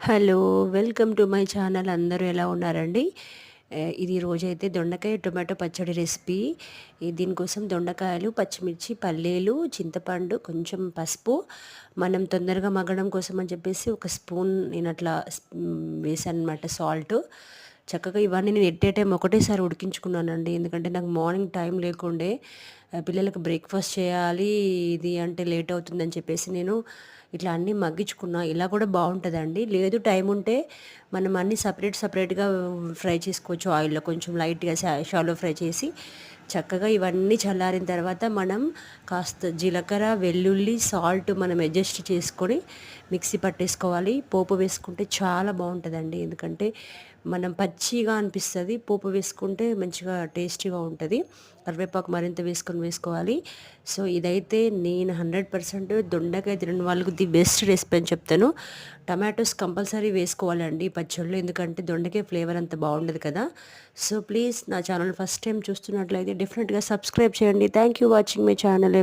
Hello! Welcome to my channel. అందరూ ఎలా ఉన్నారండి? ఇది రోజైతే దొండకాయ టొమాటో పచ్చడి రెసిపీ. దీనికోసం దొండకాయలు, పచ్చిమిర్చి, పల్లీలు, చింతపండు, కొంచెం పసుపు, మనం తొందరగా మగ్గడం కోసం అని చెప్పేసి ఒక స్పూన్ నేనట్లా వేసాననమాట సాల్ట్. చక్కగా ఇవన్నీ నేను ఎట్ ఏ టైమ్ ఒకటేసారి ఉడికించుకున్నానండి. ఎందుకంటే నాకు మార్నింగ్ టైం లేకుండే పిల్లలకు బ్రేక్‌ఫాస్ట్ చేయాలి. ఇది అంటే లేట్ అవుతుందని చెప్పేసి నేను ఇట్లా అన్నీ మగ్గించుకున్నా. ఇలా కూడా బావుంటదండి. లేదు టైం ఉంటే మనం అన్నీ సెపరేట్‌గా ఫ్రై చేసుకోవచ్చు ఆయిల్‌లో. కొంచెం లైట్‌గా షాలో ఫ్రై చేసి చక్కగా ఇవన్నీ చల్లారిన తర్వాత మనం కాస్త జీలకర్ర, వెల్లుల్లి, సాల్ట్ మనం అడ్జస్ట్ చేసుకొని మిక్సీ పట్టేసుకోవాలి. పోపు వేసుకుంటే చాలా బావుంటదండి. ఎందుకంటే మనం పచ్చిగా అనిపిస్తది. పోపు వేసుకుంటే మంచిగా టేస్టీగా ఉంటది. కరివేపాకు మరింత వేసుకోవాలి. సో, ఇదైతే నేను 100% దొండకాయ తినని వాళ్ళకి ది బెస్ట్ రెసిపీ అని చెప్తాను. టమాటోస్ కంపల్సరీ వేసుకోవాలండి ఈ పచ్చడిలో. ఎందుకంటే దొండకాయ ఫ్లేవర్ అంత బావుండదు కదా! సో, ప్లీజ్ నా ఛానల్ ఫస్ట్ టైమ్ చూస్తున్నట్లయితే డెఫినెట్‌గా సబ్స్క్రైబ్ చేయండి. Thank you watching my channel.